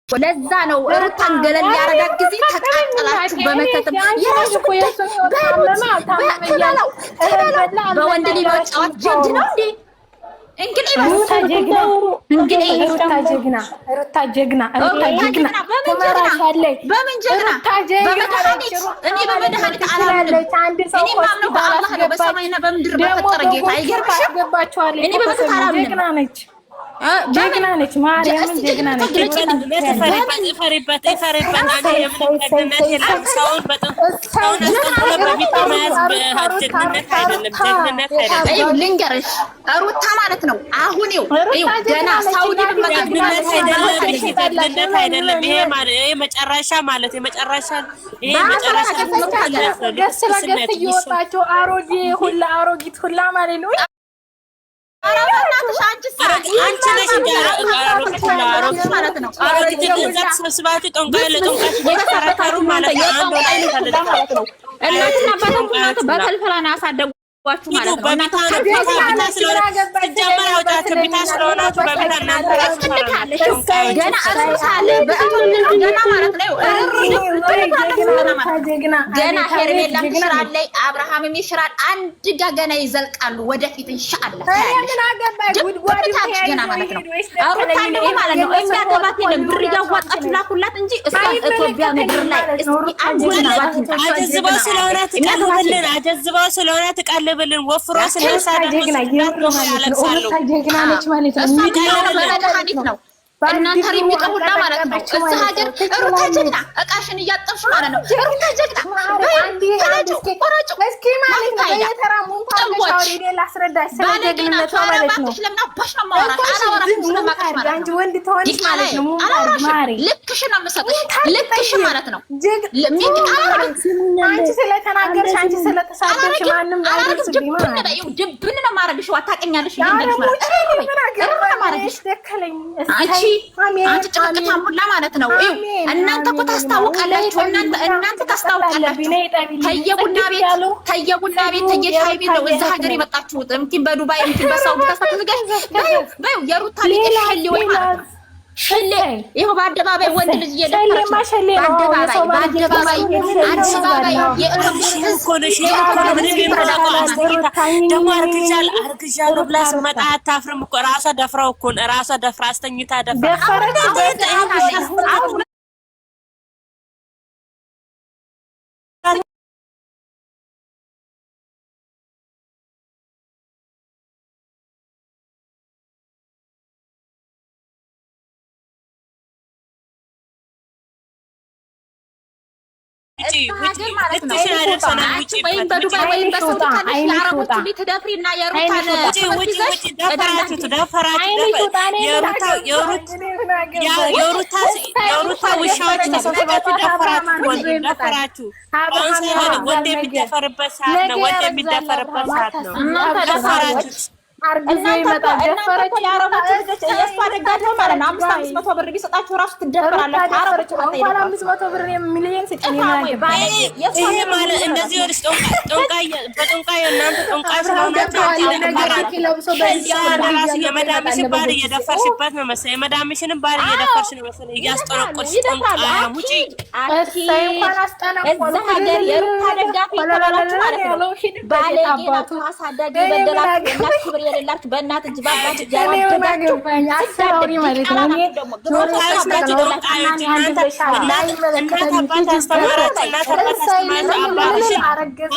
ለዛ ነው ሩታን ገለል ያረጋት ጊዜ ተቃጠላችሁ በመከተም የራሱ በወንድ ልጅ ጫወት ጀጅ ነው እንዴ? እንግዲህ ሩታ ጀግና በምን ጀግና በመድኃኒት እኔ በመድኃኒት አላምንም። እኔ ማምነው በአላህ ነው በሰማይና በምድር በፈጠረ ጌታ። አይገርምሽም? እኔ በመተት አላምንም። ጀግና ነች ማርያም ጀግና ነች። ፈሪበት ሰውን ልንገርሽ ሩታ ማለት ነው አሁን ገና ሳውዲ ጀግንነት አይደለም። ይሄ መጨረሻ ማለት የመጨረሻ ይሄ መጨረሻ ገስ ለገስ እየወጣቸው አሮጊት ሁላ ማለት ነው። በፈልፈላና ያሳደጓችሁ ማለት ነው። ገና ሄርሜላ ትሽራለች፣ አብርሃምም ይሽራል። አንድ ጋ ገና ይዘልቃሉ ወደፊት ኢንሻአላህ። ገና ማለት ነው ሩታ ነው ማለት ነው። የሚያገባት የለም ብር እያዋጣችሁ ላኩላት እንጂ እስከ ኢትዮጵያ ምድር ላይ እስኪ አጀዝባው ስለሆነ ትቀልብልን ወፍሮ ስለሳደግ ጀግና ነች ማለት ነው። እናንተ የሚቀሁላ ማለት ነው። እዛ ሀገር ሩታ ጀግና እቃሽን እያጠብሽ ማለት ነው። ሩታ ጀግና ቆራጭ እስኪ ማለት ነው። የተራሙን ታውቃለሽ ላስረዳሽ ስለጀግነቷ ማለት ነው። ለምን አባሽ ነው ማውራት አላወራሽ ስለማቀሽ ማለት ነው። አንቺ ወንድ ተሆንሽ ማለት ነው። ማሪ ልክሽ ነው የምሰጥሽ ልክሽ ማለት ነው። አንቺ ስለተናገርሽ አንቺ ስለተሳደብሽ ማንም አይደርስልኝ ማለት ነው። ድብን ነው ማረግሽ ዋታቀኛለሽ ይሄን ማለት አንቺ ጭቅቅታ ሙላ ማለት ነው። እናንተ እኮ ታስታውቃላችሁ። እናንተ ታስታውቃላችሁ። ተየቡና ቤት ተየሻይ ቤት ነው እዛ ሀገር የመጣችሁት። እምኪን በዱባይ እምኪን በሳውዲ ታስተዝጋሽ በዩ የሩታ ልጅ ሸሊ ወይ ማለት ነው። ሸሊ ይሄው በአደባባይ ወንድ ልጅ እየደፈረች በአደባባይ ደግሞ አርግዣለሁ ብላ ስመጣ አታፍርም እኮ ራሷ ደፍራው እኮ ራሷ ደፍራ አስተኝታ ወይም በዱባይ ወይም በሳውዲ ካለሽ ለአረቦቹ ልትደፍሪና የሩታ ውሻዎች ተሰብስባችሁ ደፈራችሁ። ወንድ የሚደፈርበት ሰዓት ነው። ወንድ የሚደፈርበት ሰዓት ነው። ደፈራችሁ። አርግዞ ይመጣል ደፈረች ያረቦች ልጅ የሷ ደጋፊ ማለት ነው። 500 ብር ቢሰጣችሁ ራሱ ትደፈራላችሁ። አረቦች 500 ብር ሚሊዮን ስጭኝ ማለት ይሄ ማለት እንደዚህ ወርስ በጦንቃይ እናንተ ጦንቃይ ስለሆናችሁ የመዳምሽን ባል እየደፈርሽበት ነው መሰለኝ። የመዳምሽንም ባል እየደፈርሽ ነው መሰለኝ። እያስጠነቆልሽ ጦንቃይ ሙጪ እንኳን አስጠነቆልሽ እዛ ሀገር የሩታ ደጋፊ ተባላችሁ ማለት ነው። ባለጌ ናችሁ፣ አሳዳጊ በደላችሁ እና የሌላችሁ በእናት እጅ ባባት እጅ ያደረጋችሁ አሰራሪ ማለት ነው።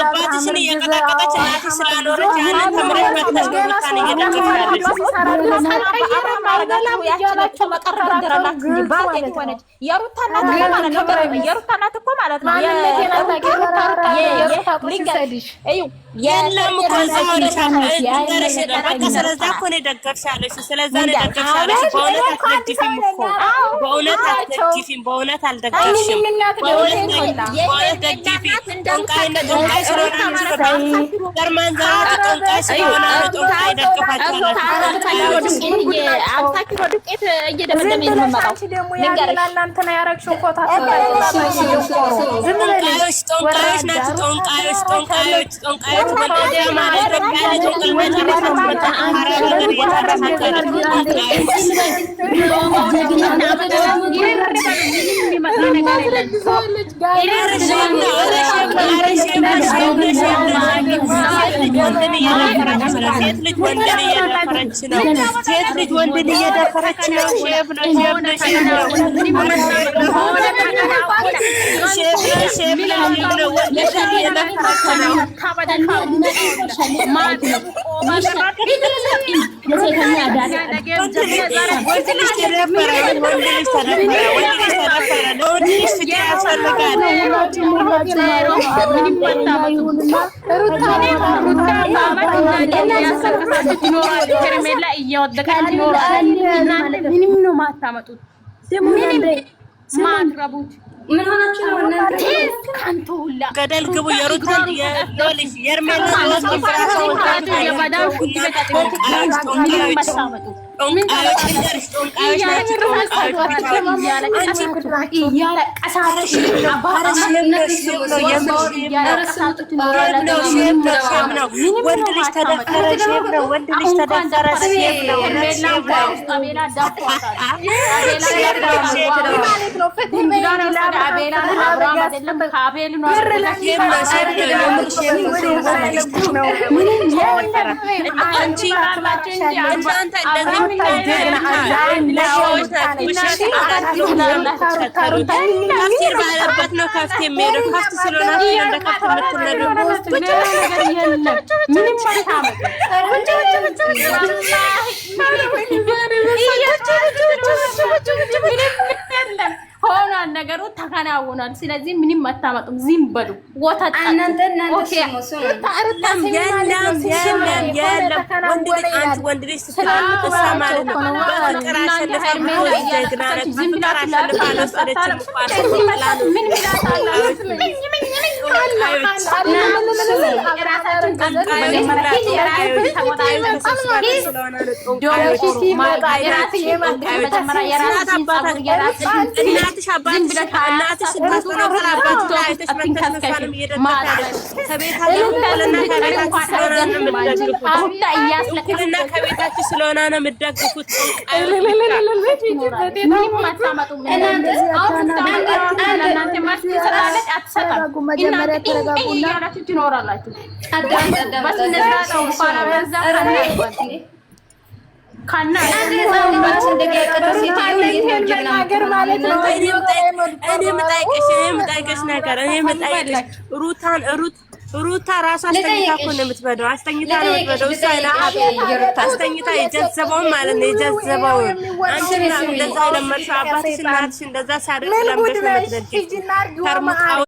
አባትሽን እየቀጠቀጠች እናትሽ ስላልኖረች ያንን ተምረሽ መጥተሽ ሩታን እየደገፍሻለች። የሩታ እናት እኮ ማለት ነው። የለም እኮ እዛው ስለዛ እኮ ነው የደገፍሻለሽ። ስለዛ ነው የደገፍሻለሽ። በእውነት አትደግፊም። በእውነት አልደገፍሽም። በእውነት ደግፊ። ጦንቃይ ስለሆነ ዘርማን ዘራት ጦንቃይ ስለሆነ ጦንቃይ ደግፋችኋለሁ። ዱቄት እየደመደመ የሚመጣው እናንተ ነው ያረግሽው እኮ ጦንቃዮች ናቸው። ጦንቃዮች ገደል ግቡ የሩታን የልጅ የርሜላ ወንድ ልጅ ተደፈረ ሼም ነው። ወንድ ልጅ ተደፈረ ሼም ነው። ሆኗል ነገሩ ተከናውኗል። ስለዚህ ምንም አታመጡም። ዝም በሉ ወተት እናንተ ኦኬ ወንድ ልጅ ስትላልቅሳ ማለት ነው። በፍቅር አሸንፋ ጀግና ነች። በፍቅር አሸንፋ አልወሰደችም። ምን ሚላት ከቤታችሁ ስለሆነ ነው የምትደግፉት። ሩታ ራሷ አስተኝታ እኮ ነው የምትበደው። አስተኝታ ነው የምትበደው። እሷ አስተኝታ የጀዘበውን ማለት ነው የጀዘበውን። አንቺ እንደዛ ለመርሻ አባትሽ እናትሽ እንደዛ ሳደርግ ለምደሽ ነው የምትደግፊው።